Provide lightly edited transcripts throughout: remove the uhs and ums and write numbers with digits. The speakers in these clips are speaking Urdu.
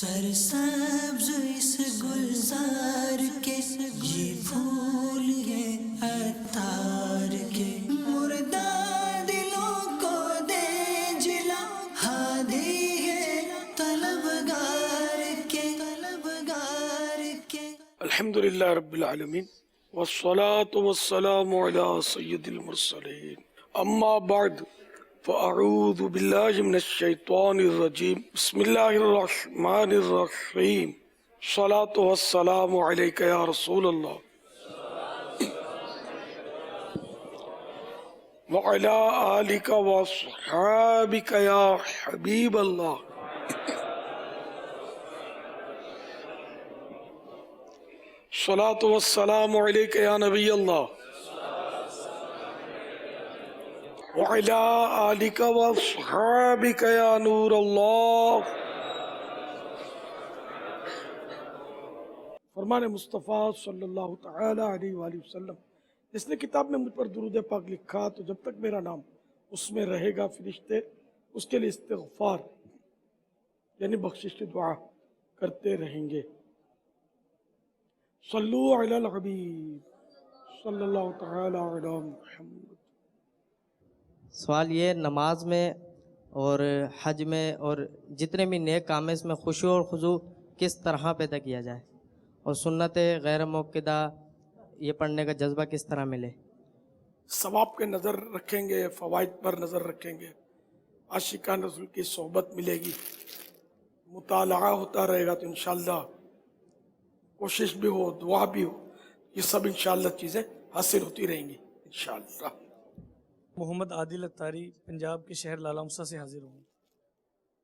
سرسبز اس گلزار کے یہ پھول ہیں عطار کے، مردہ دلوں کو دے جلا، ہادی ہے طلبگار کے، طلبگار کے۔ الحمدللہ رب العالمین والصلاة والسلام علی سید المرسلین، اما بعد فاعوذ باللہ من الشیطان الرجیم، بسم اللہ الرحمن الرحیم، الصلاة والسلام علیک یا رسول اللہ وعلی آلک واصحابک یا حبیب اللہ۔ الصلاة والسلام علیک یا نبی اللہ وعلی آلک واصحابک یا نور اللہ۔ فرمان مصطفیٰ صلی اللہ تعالی علیہ وآلہ وسلم، جس نے کتاب میں مجھ پر درود پاک لکھا تو جب تک میرا نام اس میں رہے گا فرشتے اس کے لیے استغفار یعنی بخشش کی دعا کرتے رہیں گے۔ صلو علی الحبیب صلی اللہ تعالی علی محمد۔ سوال یہ، نماز میں اور حج میں اور جتنے بھی نیک کام ہیں اس میں خشوع اور خضوع کس طرح پیدا کیا جائے، اور سنت غیر موقدہ یہ پڑھنے کا جذبہ کس طرح ملے؟ ثواب پہ نظر رکھیں گے، فوائد پر نظر رکھیں گے، عاشقان رسول کی صحبت ملے گی، مطالعہ ہوتا رہے گا تو انشاءاللہ کوشش بھی ہو، دعا بھی ہو، یہ سب انشاءاللہ چیزیں حاصل ہوتی رہیں گی انشاءاللہ۔ محمد عادل اتاری پنجاب کے شہر لالہ مسا سے حاضر ہوں۔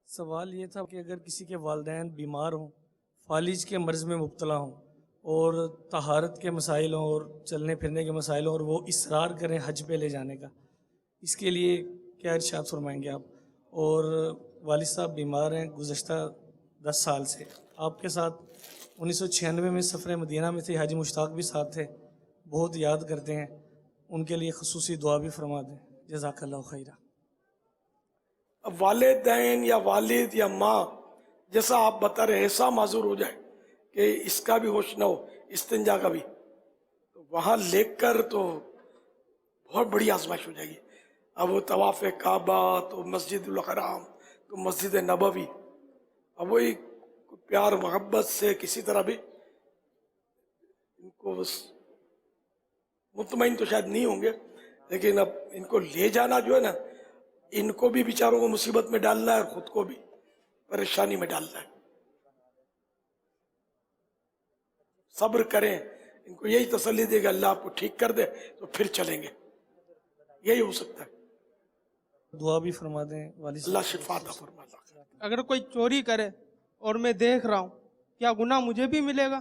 سوال یہ تھا کہ اگر کسی کے والدین بیمار ہوں، فالج کے مرض میں مبتلا ہوں اور طہارت کے مسائل ہوں اور چلنے پھرنے کے مسائل ہوں اور وہ اصرار کریں حج پہ لے جانے کا، اس کے لیے کیا ارشاد فرمائیں گے آپ؟ اور والد صاحب بیمار ہیں گزشتہ 10 سال سے، آپ کے ساتھ 1996 میں سفر مدینہ میں تھے، حاجی مشتاق بھی ساتھ تھے، بہت یاد کرتے ہیں، ان کے لیے خصوصی دعا بھی فرما دیں، جزاک اللہ خیرہ۔ اب والدین یا والد یا ماں جیسا آپ بتا رہے ایسا معذور ہو جائے کہ اس کا بھی ہوش نہ ہو، استنجا کا بھی، تو وہاں لے کر تو بہت بڑی آزمائش ہو جائے گی۔ اب وہ طواف کعبہ تو مسجد الحرام تو مسجد نبوی، اب وہی پیار محبت سے کسی طرح بھی ان کو بس مطمئن تو شاید نہیں ہوں گے، لیکن اب ان کو لے جانا جو ہے نا، ان کو بھی بیچاروں کو مصیبت میں ڈالنا ہے اور خود کو بھی پریشانی میں ڈالنا ہے۔ صبر کریں، ان کو یہی تسلی دے گا اللہ آپ کو ٹھیک کر دے تو پھر چلیں گے، یہی ہو سکتا ہے۔ دعا بھی فرما دیں والد صاحب۔ اللہ شفا عطا فرمائے۔ اگر کوئی چوری کرے اور میں دیکھ رہا ہوں، کیا گناہ مجھے بھی ملے گا؟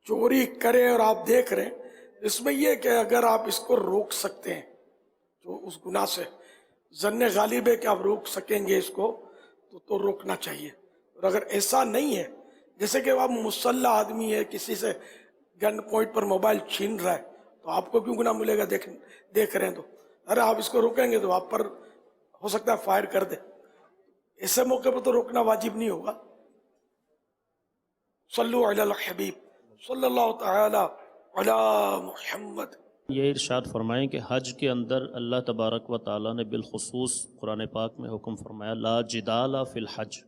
چوری کرے اور آپ دیکھ رہے ہیں، اس میں یہ کہ اگر آپ اس کو روک سکتے ہیں جو اس گناہ سے ظن غالب ہے کہ آپ روک سکیں گے اس کو تو روکنا چاہیے۔ اور اگر ایسا نہیں ہے، جیسے کہ آپ مسلح آدمی ہے، کسی سے گن پوائنٹ پر موبائل چھین رہا ہے، تو آپ کو کیوں گناہ ملے گا؟ دیکھ رہے ہیں تو ارے آپ اس کو روکیں گے تو آپ پر ہو سکتا ہے فائر کر دے، ایسے موقع پر تو روکنا واجب نہیں ہوگا۔ صلو علی الحبیب صلی اللہ تعالی علی محمد۔ یہ ارشاد فرمائیں کہ حج کے اندر اللہ تبارک و تعالیٰ نے بالخصوص قرآن پاک میں حکم فرمایا لا جدال فی الحج،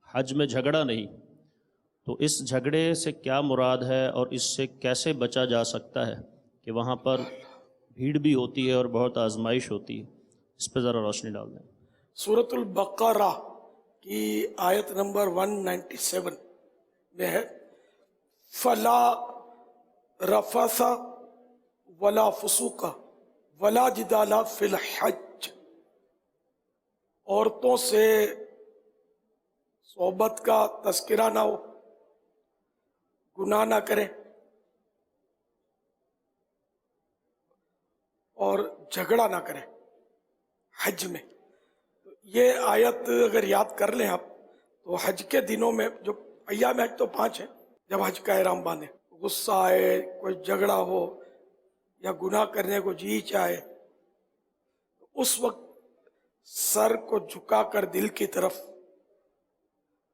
حج میں جھگڑا نہیں، تو اس جھگڑے سے کیا مراد ہے اور اس سے کیسے بچا جا سکتا ہے کہ وہاں پر بھیڑ بھی ہوتی ہے اور بہت آزمائش ہوتی ہے، اس پہ ذرا روشنی ڈال دیں۔ سورۃ البقرہ کی آیت نمبر 197 میں ہے فلا رفث ولا فسوق ولا جدال فی الحج، عورتوں سے صحبت کا تذکرہ نہ ہو، گناہ نہ کریں اور جھگڑا نہ کریں حج میں۔ یہ آیت اگر یاد کر لیں آپ تو حج کے دنوں میں جو ایام حج تو 5 ہیں، جب حج کا احرام باندھیں، غصہ آئے، کوئی جھگڑا ہو یا گناہ کرنے کو جی چاہے، اس وقت سر کو جھکا کر دل کی طرف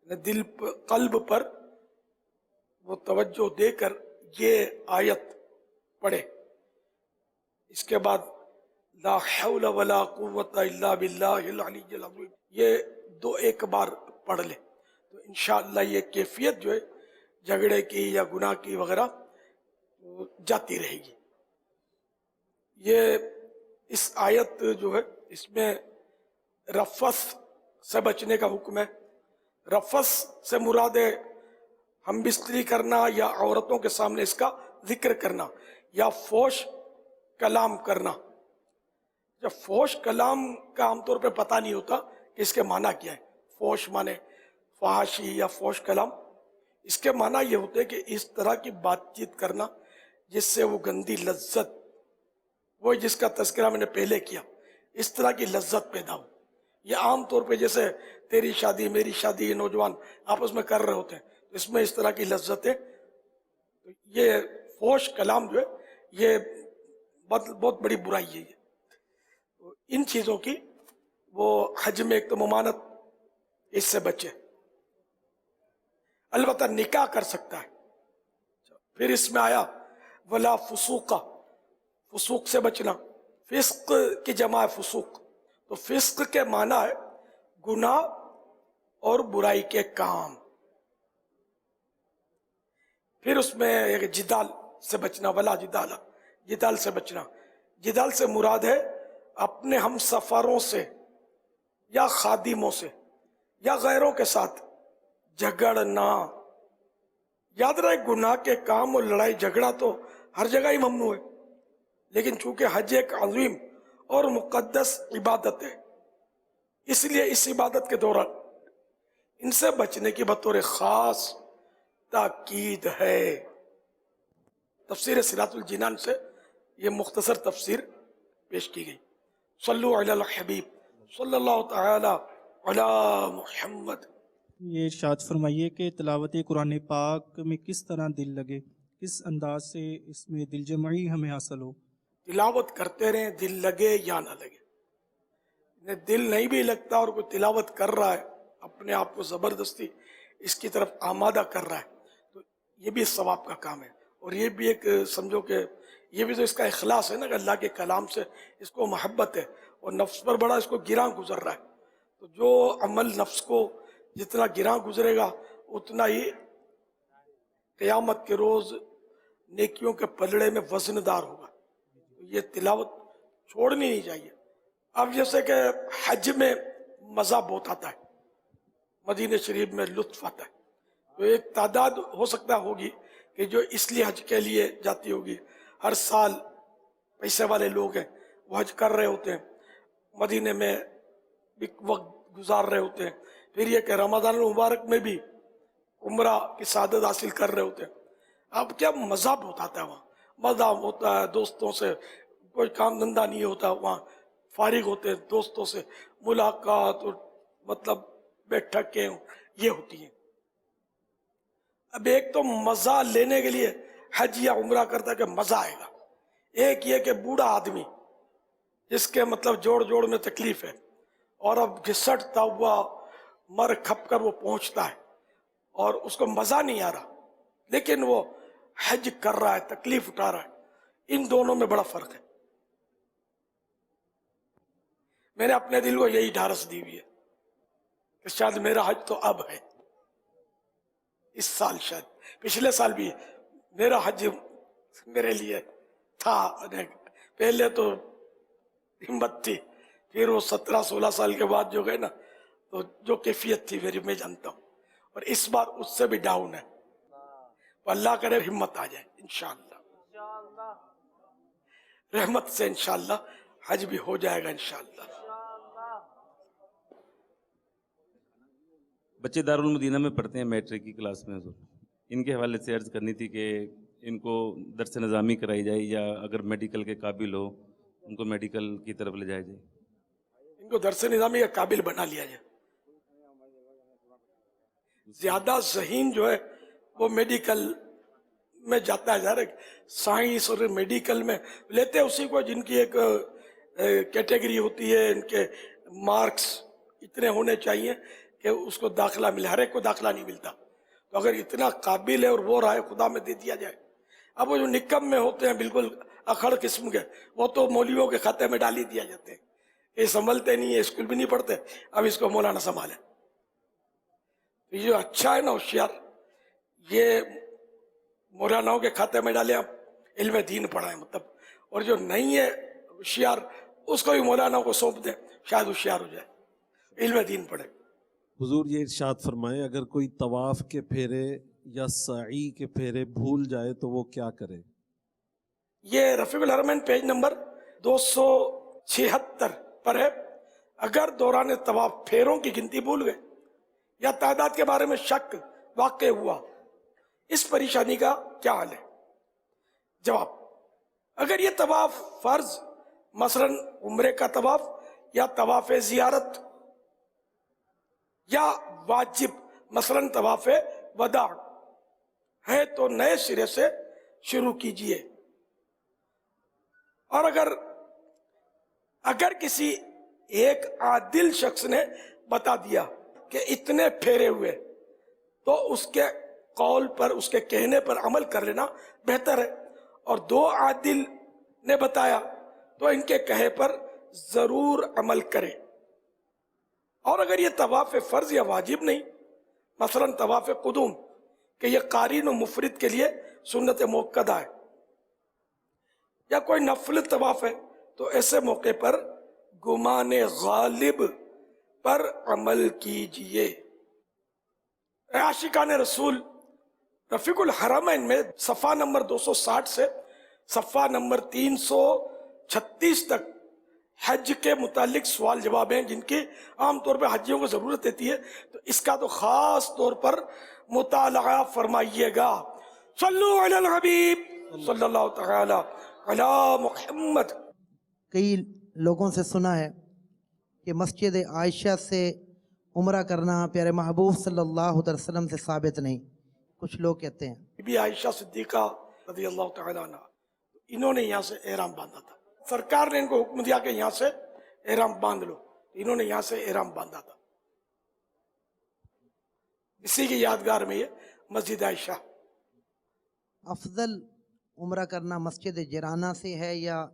دل قلب پر وہ توجہ دے کر یہ آیت پڑھے. اس کے بعد لا حول ولا قوت الا باللہ العلی العظیم یہ 2 بار پڑھ لے تو انشاءاللہ یہ کیفیت جو ہے جھگڑے کی یا گناہ کی وغیرہ وہ جاتی رہے گی. یہ اس آیت جو ہے اس میں رفث سے بچنے کا حکم ہے. رفث سے مراد ہے ہم بستری کرنا یا عورتوں کے سامنے اس کا ذکر کرنا یا فوش کلام کرنا. جب فوش کلام کا عام طور پہ پتہ نہیں ہوتا کہ اس کے معنی کیا ہے. فوش مانے فحاشی یا فوش کلام. اس کے معنی یہ ہوتے ہیں کہ اس طرح کی بات چیت کرنا جس سے وہ گندی لذت، وہ جس کا تذکرہ میں نے پہلے کیا، اس طرح کی لذت پیدا ہو. یہ عام طور پہ جیسے تیری شادی میری شادی یہ نوجوان آپس میں کر رہے ہوتے ہیں، اس میں اس طرح کی لذتیں. یہ فوش کلام جو ہے یہ بہت بڑی برائی ہے. ان چیزوں کی وہ حج میں ایک تو ممانت اس سے بچے. البتہ نکاح کر سکتا ہے. پھر اس میں آیا ولا فسوق، فسوق سے بچنا. فسق کی جمع ہے فسوق. تو فسق کے معنی ہے گناہ اور برائی کے کام. پھر اس میں ایک جدال سے بچنا، ولا جدال، جدال سے بچنا. جدال سے مراد ہے اپنے ہم سفروں سے یا خادموں سے یا غیروں کے ساتھ جھگڑنا. یاد رہے گناہ کے کام اور لڑائی جھگڑا تو ہر جگہ ہی ممنوع ہے، لیکن چونکہ حج ایک عظیم اور مقدس عبادت ہے اس لیے اس عبادت کے دوران ان سے بچنے کی بطور خاص تاکید ہے. تفسیر صراط الجنان سے یہ مختصر تفسیر پیش کی گئی. صلو علی الحبیب صلی اللہ تعالی علی محمد. یہ ارشاد فرمائیے کہ تلاوت قرآن پاک میں کس طرح دل لگے، کس انداز سے اس میں دل جمعی ہمیں حاصل ہو. تلاوت کرتے رہیں دل لگے یا نہ لگے. دل نہیں بھی لگتا اور کوئی تلاوت کر رہا ہے اپنے آپ کو زبردستی اس کی طرف آمادہ کر رہا ہے تو یہ بھی ثواب کا کام ہے. اور یہ بھی ایک سمجھو کہ یہ بھی تو اس کا اخلاص ہے نا کہ اللہ کے کلام سے اس کو محبت ہے اور نفس پر بڑا اس کو گراں گزر رہا ہے. تو جو عمل نفس کو جتنا گراں گزرے گا اتنا ہی قیامت کے روز نیکیوں کے پلڑے میں وزن دار ہوگا. یہ تلاوت چھوڑنی نہیں چاہیے. اب جیسے کہ حج میں مزہ بہت آتا ہے، مدینہ شریف میں لطف آتا ہے، تو ایک تعداد ہو سکتا ہوگی کہ جو اس لیے حج کے لیے جاتی ہوگی. ہر سال پیسے والے لوگ ہیں وہ حج کر رہے ہوتے ہیں، مدینے میں بھی وقت گزار رہے ہوتے ہیں. پھر یہ کہ رمضان المبارک میں بھی عمرہ کی سعادت حاصل کر رہے ہوتے ہیں. اب کیا مزہ بہت آتا ہے وہاں، مزہ ہوتا ہے. دوستوں سے کوئی کام دھندا نہیں ہوتا، وہاں فارغ ہوتے ہیں، دوستوں سے ملاقات اور مطلب بیٹھکیں یہ ہوتی ہیں. اب ایک تو مزہ لینے کے لیے حج یا عمرہ کرتا ہے کہ مزہ آئے گا. ایک یہ کہ بوڑھا آدمی جس کے مطلب جوڑ میں تکلیف ہے اور اب گھسٹتا ہوا مر کھپ کر وہ پہنچتا ہے اور اس کو مزہ نہیں آ رہا لیکن وہ حج کر رہا ہے، تکلیف اٹھا رہا ہے. ان دونوں میں بڑا فرق ہے. میں نے اپنے دل کو یہی ڈھارس دی ہوئی ہے کہ شاید میرا حج تو اب ہے، اس سال شاید پچھلے سال بھی میرا حج میرے لیے تھا. پہلے تو ہمت تھی، پھر وہ 17-16 سال کے بعد جو گئے نا تو جو کیفیت تھی میری میں جانتا ہوں، اور اس بار اس سے بھی ڈاؤن ہے. تو اللہ کرے ہمت آ جائے انشاءاللہ، رحمت سے انشاءاللہ حج بھی ہو جائے گا انشاءاللہ. بچے دارالمدینہ میں پڑھتے ہیں میٹرک کی کلاس میں، ان کے حوالے سے عرض کرنی تھی کہ ان کو درس نظامی کرائی جائے یا اگر میڈیکل کے قابل ہو ان کو میڈیکل کی طرف لے جایا جائے. ان کو درس نظامی کا قابل بنا لیا جائے. زیادہ ذہین جو ہے وہ میڈیکل میں جاتا ہے. ظاہر سائنس اور میڈیکل میں لیتے اسی کو جن کی ایک کیٹیگری ہوتی ہے، ان کے مارکس اتنے ہونے چاہیے کہ اس کو داخلہ ملے. ہر ایک کو داخلہ نہیں ملتا. تو اگر اتنا قابل ہے اور وہ رائے خدا میں دے دیا جائے. اب وہ جو نکم میں ہوتے ہیں بالکل اکھڑ قسم کے, وہ تو مولویوں کے کھاتے میں ڈال ہی دیا جاتے ہیں. یہ سنبھلتے نہیں ہے, اسکول بھی نہیں پڑھتے, اب اس کو مولانا سنبھالے. یہ جو اچھا ہے نا ہوشیار, یہ مولاناؤں کے کھاتے میں ڈالے, اب علم دین پڑھائیں مطلب. اور جو نہیں ہے ہوشیار, اس کو بھی مولانا کو سونپ دیں, شاید ہوشیار ہو جائے, علم دین پڑھے. حضور یہ ارشاد فرمائے اگر کوئی طواف کے پھیرے یا سعی کے پھیرے بھول جائے تو وہ کیا کرے؟ یہ رفیع الحرمین پیج نمبر 276 پر ہے. اگر دوران طواف پھیروں کی گنتی بھول گئے یا تعداد کے بارے میں شک واقع ہوا, اس پریشانی کا کیا حل ہے؟ جواب: اگر یہ طواف فرض مثلا عمرے کا طواف یا طواف زیارت یا واجب مثلا طواف وداع ہے تو نئے سرے سے شروع کیجئے. اور اگر کسی ایک عادل شخص نے بتا دیا کہ اتنے پھیرے ہوئے, تو اس کے قول پر, اس کے کہنے پر عمل کر لینا بہتر ہے. اور 2 عادل نے بتایا تو ان کے کہے پر ضرور عمل کرے. اور اگر یہ طواف فرض یا واجب نہیں, مثلا طواف قدوم کہ یہ قارین و مفرد کے لیے سنت موقدہ ہے, یا کوئی نفل طواف ہے, تو ایسے موقع پر گمان غالب پر عمل کیجئے. عاشقان رسول رفیق الحرمین میں صفحہ نمبر 260 سے صفحہ نمبر 336 تک حج کے متعلق سوال جواب ہیں, جن کی عام طور پہ حجیوں کو ضرورت رہتی ہے, تو اس کا تو خاص طور پر مطالعہ فرمائیے گا. صلو علی الحبیب صلی اللہ تعالی علی محمد. کئی لوگوں سے سنا ہے کہ مسجد عائشہ سے عمرہ کرنا پیارے محبوب صلی اللہ علیہ وسلم سے ثابت نہیں. کچھ لوگ کہتے ہیں بی بی عائشہ صدیقہ رضی اللہ تعالی عنہ, انہوں نے یہاں سے احرام باندھا تھا. سرکار نے ان کو حکم دیا کہ یہاں سے احرام باندھ لو, انہوں نے یہاں سے احرام باندھا تھا. اسی کی یادگار میں یہ مسجد عائشہ. افضل عمرہ کرنا مسجد جیرانہ سے ہے یا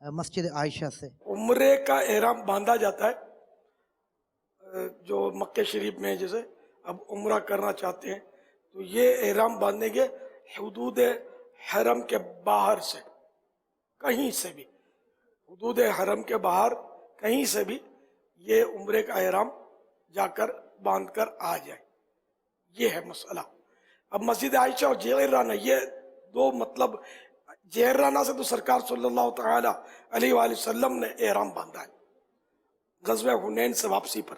مسجد عائشہ سے؟ عمرے کا احرام باندھا جاتا ہے جو مکہ شریف میں, جیسے اب عمرہ کرنا چاہتے ہیں تو یہ احرام باندھیں گے حدود حرم کے باہر سے, کہیں سے بھی حدود حرم کے باہر کہیں سے بھی یہ عمرے کا احرام جا کر باندھ کر آ جائے. یہ ہے مسئلہ. اب مسجد عائشہ اور جیرانہ, یہ 2 مطلب, جیرانہ سے تو سرکار صلی اللہ تعالی علیہ وآلہ وسلم نے احرام باندھا ہے غزوہ حنین سے واپسی پر.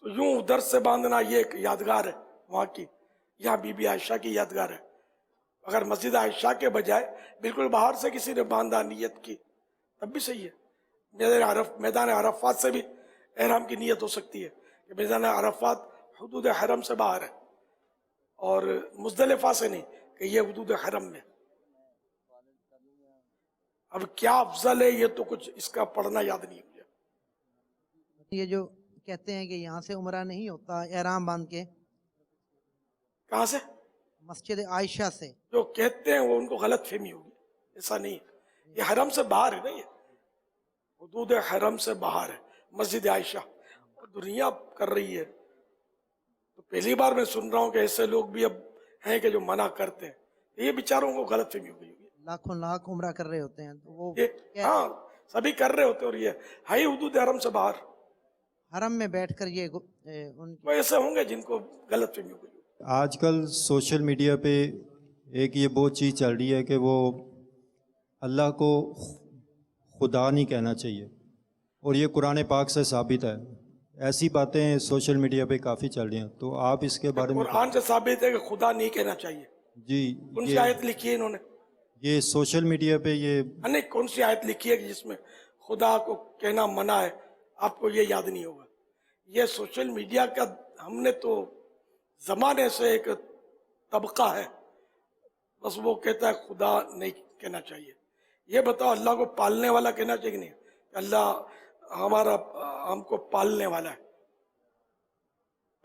تو یوں ادھر سے باندھنا یہ ایک یادگار ہے وہاں کی, یہاں بی بی عائشہ کی یادگار ہے. اگر مسجد عائشہ کے بجائے بالکل باہر سے کسی نے باندھا نیت کی تب بھی صحیح ہے. میدان عرفات سے بھی احرام کی نیت ہو سکتی ہے کہ میدان عرفات حدود حرم سے باہر ہے, اور مزدلفہ سے نہیں کہ یہ حدود حرم میں. اب کیا افضل ہے یہ تو کچھ اس کا پڑھنا یاد نہیں مجھے. یہ جو کہتے ہیں کہ یہاں سے عمرہ نہیں ہوتا احرام باندھ کے, کہاں سے؟ مسجد عائشہ سے. جو کہتے ہیں وہ ان کو غلط فہمی ہوگی, ایسا نہیں ہے. یہ حرم سے باہر ہے نا, یہ حدود حرم سے باہر ہے مسجد عائشہ. دنیا کر رہی ہے, تو پہلی بار میں سن رہا ہوں کہ ایسے لوگ بھی اب ہیں کہ جو منع کرتے ہیں. یہ بیچاروں کو غلط فہمی ہو گئی ہوگی. لاکھوں لاکھ عمرہ کر رہے ہوتے ہیں تو وہ ہاں سبھی کر رہے ہوتے ہیں, اور یہ ہے ہی حدود حرم سے باہر. حرم میں بیٹھ کر یہ ان وہ ایسے ہوں گے جن کو غلط فہمی ہو گئی. آج کل سوشل میڈیا پہ ایک یہ بہت چیز چل رہی ہے کہ وہ اللہ کو خدا نہیں کہنا چاہیے, اور یہ قرآن پاک سے ثابت ہے. ایسی باتیں سوشل میڈیا پہ کافی چل رہی ہیں, تو آپ اس کے بارے میں. قرآن سے ثابت ہے کہ خدا نہیں کہنا چاہیے. جی, کون سی آیت لکھی ہے انہوں نے؟ یہ سوشل میڈیا پہ یہ نہیں, کون سی آیت لکھی ہے کہ جس میں خدا کو کہنا منع ہے؟ آپ کو یہ یاد نہیں ہوگا. یہ سوشل میڈیا کا ہم نے تو زمانے سے ایک طبقہ ہے, بس وہ کہتا ہے خدا نہیں کہنا چاہیے. یہ بتاؤ اللہ کو پالنے والا کہنا چاہیے کہ نہیں؟ اللہ ہمارا ہم کو پالنے والا ہے,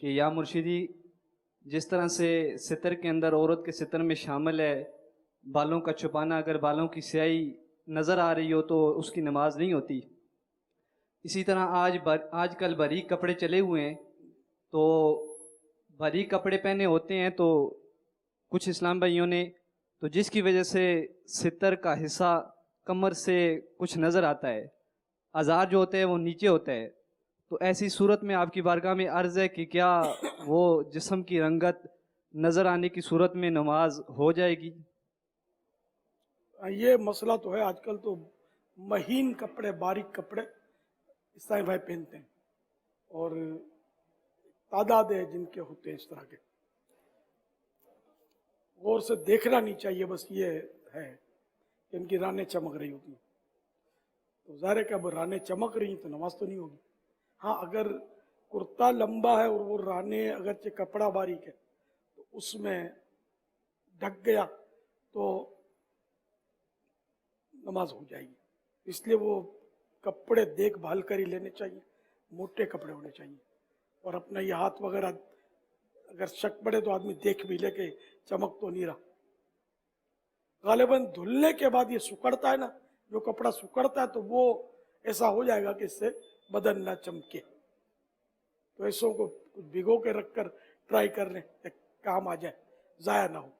کہ یا مرشدی جس طرح سے ستر کے اندر عورت کے ستر میں شامل ہے بالوں کا چھپانا، اگر بالوں کی سیاہی نظر آ رہی ہو تو اس کی نماز نہیں ہوتی، اسی طرح آج کل باریک کپڑے چلے ہوئے ہیں، تو باریک کپڑے پہنے ہوتے ہیں تو کچھ اسلام بھائیوں نے، تو جس کی وجہ سے ستر کا حصہ کمر سے کچھ نظر آتا ہے، آزار جو ہوتا ہے وہ نیچے ہوتا ہے، تو ایسی صورت میں آپ کی بارگاہ میں عرض ہے کہ کیا وہ جسم کی رنگت نظر آنے کی صورت میں نماز ہو جائے گی؟ یہ مسئلہ تو ہے، آج کل تو مہین کپڑے، باریک کپڑے عیسائی بھائی پہنتے ہیں، اور تعداد ہے جن کے ہوتے ہیں اس طرح کے. غور سے دیکھنا نہیں چاہیے، بس یہ ہے کہ ان کی رانیں چمک رہی ہوتی ہیں، تو ظاہر ہے کہ اب رانیں چمک رہی ہیں تو نماز تو نہیں ہوگی. ہاں اگر کرتا لمبا ہے اور وہ رانیں اگرچہ کپڑا باریک ہے تو اس میں ڈھک گیا تو نماز ہو جائے گی. اس لیے وہ کپڑے دیکھ بھال کر ہی لینے چاہیے، موٹے کپڑے ہونے چاہیے، اور اپنا یہ ہاتھ وغیرہ اگر شک پڑے تو آدمی دیکھ بھی لے کہ چمک تو نہیں رہا. غالباً دھلنے کے بعد یہ سکڑتا ہے نا، جو کپڑا سکڑتا ہے تو وہ ایسا ہو جائے گا کہ اس سے بدن نہ چمکے. تو ایسوں کو کچھ بھگو کے رکھ کر ٹرائی کر لیں کہ کام آ جائے، ضائع نہ ہو.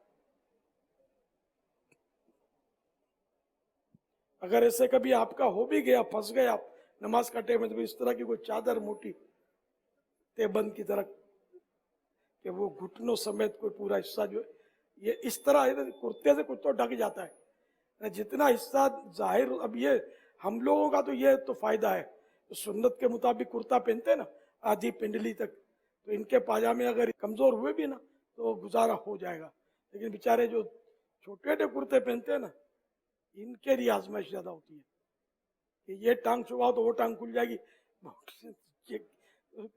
اگر ایسے کبھی آپ کا ہو بھی گیا، پھنس گئے آپ نماز کا ٹائم ہے، تو اس طرح کی کوئی چادر موٹی تیبند کی طرح کہ وہ گھٹنوں سمیت کوئی پورا حصہ جو ہے یہ اس طرح ہے، کرتے سے کچھ تو ڈھک جاتا ہے، جتنا حصہ ظاہر. اب یہ ہم لوگوں کا تو یہ تو فائدہ ہے، سنت کے مطابق کرتا پہنتے ہیں نا آدھی پنڈلی تک، تو ان کے پاجامے اگر کمزور ہوئے بھی نا تو گزارا ہو جائے گا. لیکن بیچارے جو چھوٹے چھوٹے کرتے پہنتے ہیں نا، ان کے لیے آزمائش زیادہ ہوتی ہے کہ یہ ٹانگ چھپاؤ تو وہ ٹانگ کھل جائے گی،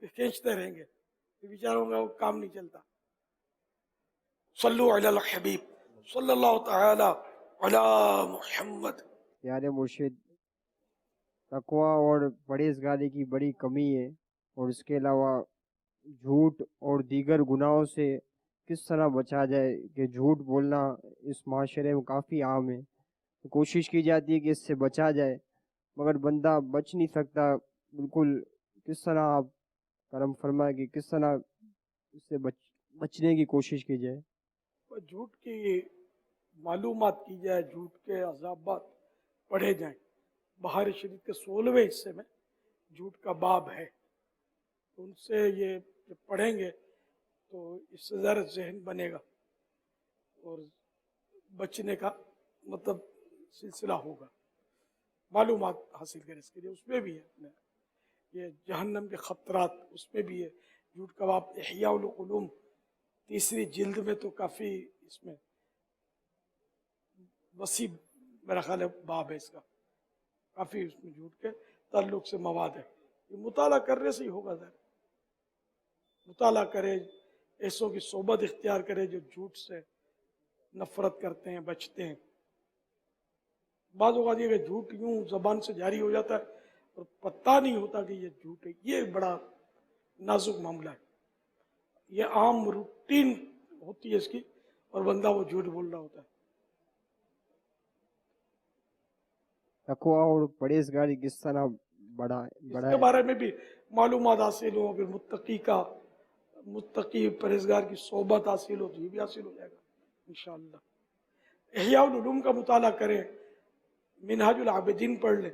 کھینچتے رہیں گے، بیچاروں کا وہ کام نہیں چلتا. صلو علی الحبیب صلی اللہ تعالی علی محمد. پیارے مرشد، تقویٰ اور پرہیزگاری کی بڑی کمی ہے، اور اس کے علاوہ جھوٹ اور دیگر گناہوں سے کس طرح بچا جائے کہ جھوٹ بولنا اس معاشرے میں کافی عام ہے. کوشش کی جاتی ہے کہ اس سے بچا جائے، مگر بندہ بچ نہیں سکتا بالکل. کس طرح آپ کرم فرمائے کہ کس طرح اس سے بچنے کی کوشش کی جائے؟ جھوٹ کی معلومات کی جائے، جھوٹ کے عذابات پڑھے جائیں. بہار شریف کے 16ویں حصے میں جھوٹ کا باب ہے، تو ان سے یہ جب پڑھیں گے تو اس سے زیادہ ذہن بنے گا اور بچنے کا مطلب سلسلہ ہوگا. معلومات حاصل کریں اس کے لیے. اس میں بھی ہے یہ جہنم کے خطرات، اس میں بھی ہے جھوٹ کا باب. احیاء العلوم 3 جلد میں تو کافی اس میں وسیع میرا خیال ہے باب ہے اس کا، کافی اس میں جھوٹ کے تعلق سے مواد ہے. یہ مطالعہ کرنے سے ہی ہوگا. ظاہر مطالعہ کرے، ایسوں کی صحبت اختیار کرے جو جھوٹ سے نفرت کرتے ہیں، بچتے ہیں. بعض اوقات یہ کہ جھوٹ یوں زبان سے جاری ہو جاتا ہے اور پتہ نہیں ہوتا کہ یہ جھوٹ ہے. یہ بڑا نازک معاملہ ہے. یہ عام روٹین ہوتی ہے اس کی، اور بندہ وہ جھوٹ بول رہا ہوتا ہے. تقویٰ اور پرہیزگاری کس طرح اس کے بارے میں بھی معلومات حاصل ہو، پھر متقی پرہیزگار کی صحبت حاصل ہو تو یہ بھی حاصل ہو جائے گا انشاءاللہ. احیاء العلوم کا مطالعہ کریں، منہاج العابدین پڑھ لیں،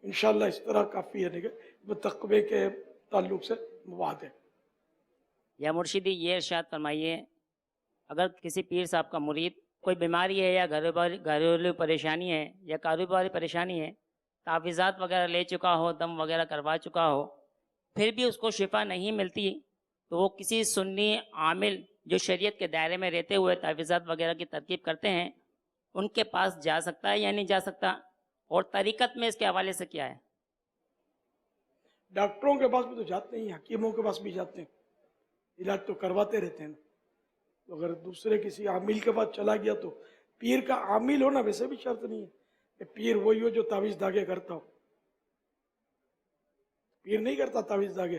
انشاءاللہ اس طرح کافی ہے کہ تقوی کے تعلق سے مواد ہے. یا مرشدی یہ ارشاد فرمائیے، اگر کسی پیر صاحب کا مرید کوئی بیماری ہے یا گھریلو پریشانی ہے یا کاروباری پریشانی ہے، تعویذات وغیرہ لے چکا ہو، دم وغیرہ کروا چکا ہو، پھر بھی اس کو شفا نہیں ملتی، تو وہ کسی سنی عامل جو شریعت کے دائرے میں رہتے ہوئے تعویذات وغیرہ کی ترکیب کرتے ہیں، ان کے پاس جا سکتا ہے یا نہیں جا سکتا، اور طریقت میں اس کے حوالے سے کیا ہے؟ ڈاکٹروں کے پاس بھی تو جاتے ہیں، حکیموں کے پاس بھی جاتے ہیں، علاج تو کرواتے رہتے ہیں. تو اگر دوسرے کسی عامل کے پاس چلا گیا تو پیر کا عامل ہونا ویسے بھی شرط نہیں ہے کہ پیر وہی ہو جو تعویذ دھاگے کرتا ہو. پیر نہیں کرتا تعویذ دھاگے،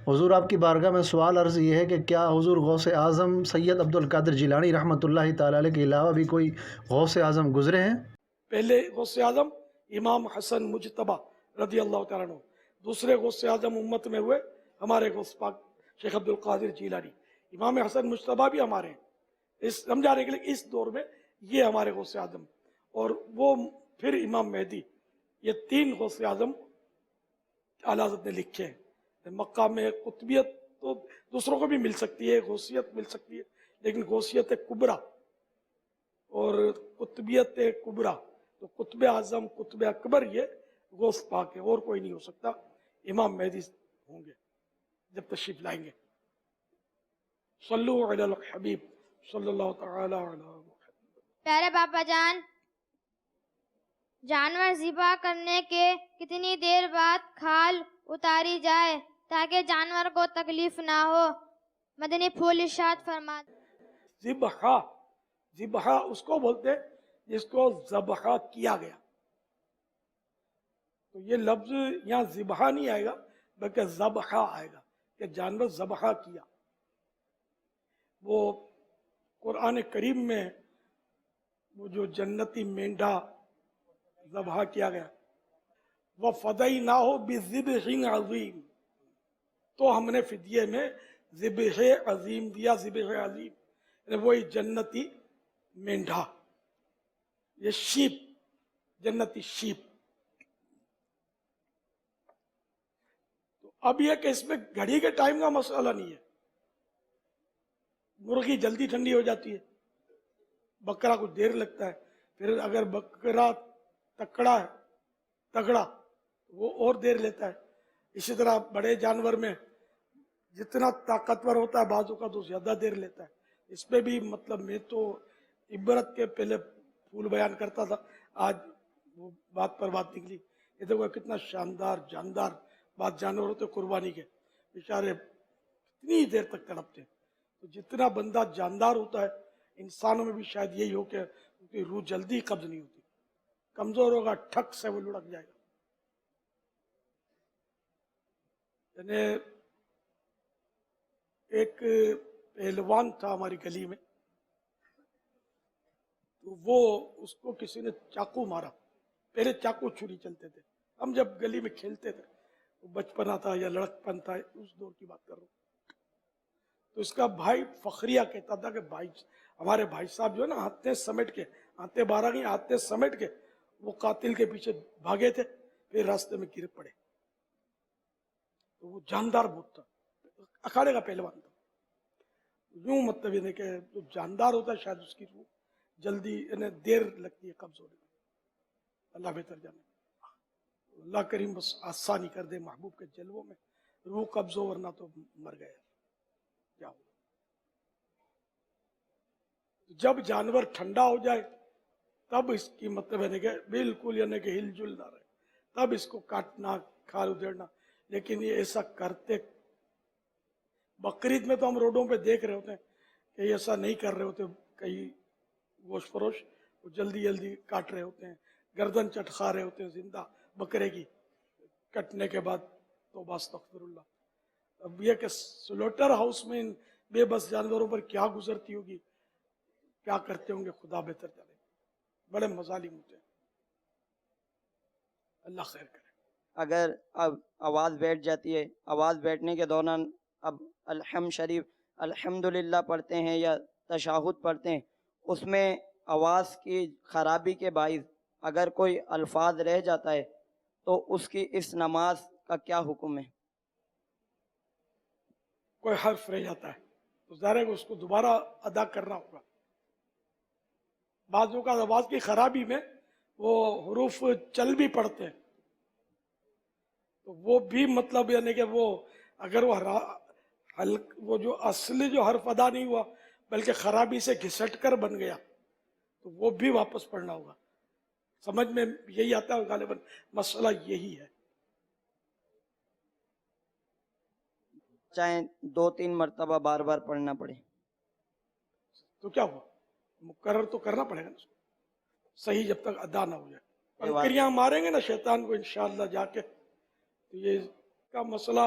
حضور آپ کی بارگاہ میں سوال عرض یہ ہے کہ کیا حضور غوث اعظم سید عبد القادر جیلانی رحمۃ اللہ تعالی علیہ کے علاوہ بھی کوئی غوث اعظم گزرے ہیں؟ پہلے غوث اعظم امام حسن مجتبہ رضی اللہ تعالیٰ عنہ، دوسرے غوث اعظم امت میں ہوئے ہمارے غوث پاک شیخ عبد القادر جیلانی، امام حسن مجتبہ بھی ہمارے ہیں۔ اس سمجھانے کے لیے اس دور میں یہ ہمارے غوث اعظم، اور وہ پھر امام مہدی، یہ تین غوث اعظم اعلیٰ حضرت نے لکھے ہیں۔ مقام میں قطبیت تو دوسروں کو بھی مل سکتی ہے، غوثیت مل سکتی ہے، لیکن غوثیت کبریٰ اور قطبیت کبریٰ، تو قطب اعظم قطب اکبر یہ غوث پاک ہے، اور کوئی نہیں ہو سکتا۔ امام مہدی ہوں گے جب تشریف لائیں گے۔ صلو علی الحبیب صلی اللہ تعالی علی محمد۔ پیارے باپا جان، جانور ذبح کرنے کے کتنی دیر بعد کھال اتاری جائے تاکہ جانور کو تکلیف نہ ہو؟ مدنی پھول ارشاد فرما۔ ذبح اس کو بولتے ہیں جس کو ذبح کیا گیا، تو یہ لفظ یہاں ذبح نہیں آئے گا بلکہ ذبح آئے گا کہ جانور ذبح کیا۔ وہ قرآن کریم میں وہ جو جنتی مینڈھا ذبح کیا گیا، وَفَدَيْنَاهُ بِذِبْحٍ عَظِيمٍ، تو ہم نے فدیے میں ذبح عظیم دیا۔ ذبح عظیم یعنی وہی جنتی مینڈھا، یہ شیپ، جنتی شیپ۔ تو اب یہ کہ اس میں گھڑی کے ٹائم کا مسئلہ نہیں ہے، مرغی جلدی ٹھنڈی ہو جاتی ہے، بکرا کچھ دیر لگتا ہے، پھر اگر بکرا تکڑا ہے تگڑا وہ اور دیر لیتا ہے۔ اسی طرح بڑے جانور میں جتنا طاقتور ہوتا ہے بعضوں کا تو زیادہ دیر لیتا ہے۔ اس پہ بھی مطلب میں تو عبرت کے پہلے پھول بیان کرتا تھا، آج وہ بات پر بات نکلی۔ یہ دیکھو کتنا شاندار جاندار بات جانور ہوتے قربانی کے، بیچارے کتنی دیر تک تڑپتے ہیں۔ تو جتنا بندہ جاندار ہوتا ہے، انسانوں میں بھی شاید یہی ہو کہ ان کی روح جلدی قبض نہیں ہوتی، کمزور ہوگا ٹھک سے وہ لڑک جائے گا۔ یعنی ایک پہلوان تھا ہماری گلی میں، تو وہ اس کو کسی نے چاقو مارا۔ پہلے چاقو چھری چلتے تھے، ہم جب گلی میں کھیلتے تھے، بچپنا تھا یا لڑکپن تھا، اس دور کی بات کر رہا ہوں۔ تو اس کا بھائی فخریہ کہتا تھا کہ بھائی ہمارے بھائی صاحب جو ہے نا ہاتھیں سمیٹ کے، ہاتھیں بارہ گئی، ہاتھیں سمیٹ کے وہ قاتل کے پیچھے بھاگے تھے، پھر راستے میں گر پڑے۔ تو وہ جاندار بہت تھا، اکھاڑے کا پہلوان تھا۔ یوں مطلب یہ نہیں کہ جو جاندار ہوتا ہے شاید اس کی روح جلدی یعنی دیر لگتی ہے قبض ہونے میں۔ اللہ بہتر جانے۔ اللہ کریم بس آسانی کر دے محبوب کے جلووں میں، روح قبض ہو ورنہ تو مر گئے۔ کیا ہو جب جانور ٹھنڈا ہو جائے تب اس کی مطلب ہے کہ بالکل یعنی کہ ہل جل نہ رہے، تب اس کو کاٹنا، کھال ادھیڑنا۔ لیکن یہ ایسا کرتے، بقرعید میں تو ہم روڈوں پہ دیکھ رہے ہوتے ہیں کہ یہ ایسا نہیں کر رہے ہوتے، کئی گوشت فروش وہ جلدی جلدی کاٹ رہے ہوتے ہیں، گردن چٹخا رہے ہوتے ہیں زندہ بکرے کی کٹنے کے بعد۔ توبہ استغفر اللہ۔ اب یہ کہ سلوٹر ہاؤس میں ان بے بس جانوروں پر کیا گزرتی ہوگی، کیا کرتے ہوں گے، خدا بہتر جانے۔ بڑے مظالم ہوتے ہیں، اللہ خیر کرے۔ اگر اب آواز بیٹھ جاتی ہے، آواز بیٹھنے کے دوران اب الحمد شریف الحمدللہ پڑھتے ہیں یا تشہد پڑھتے ہیں، اس میں آواز کی خرابی کے باعث اگر کوئی الفاظ رہ جاتا ہے تو اس کی اس نماز کا کیا حکم ہے؟ کوئی حرف رہ جاتا ہے تو ظاہر ہے کہ اس کو دوبارہ ادا کرنا ہوگا۔ بعضوں کا آواز کی خرابی میں وہ حروف چل بھی پڑتے ہیں، تو وہ بھی مطلب یعنی کہ وہ اگر وہ جو اصلی جو حرف ادا نہیں ہوا بلکہ خرابی سے گھسٹ کر بن گیا تو وہ بھی واپس پڑھنا ہوگا۔ سمجھ میں یہی آتا ہے، غالباً مسئلہ یہی ہے۔ چاہے 2-3 مرتبہ بار بار پڑھنا پڑے تو کیا ہوا، مقرر تو کرنا پڑے گا نا، صحیح جب تک ادا نہ ہو جائے۔ پنکریاں ماریں گے نا شیطان کو انشاءاللہ جا کے، تو یہ کا مسئلہ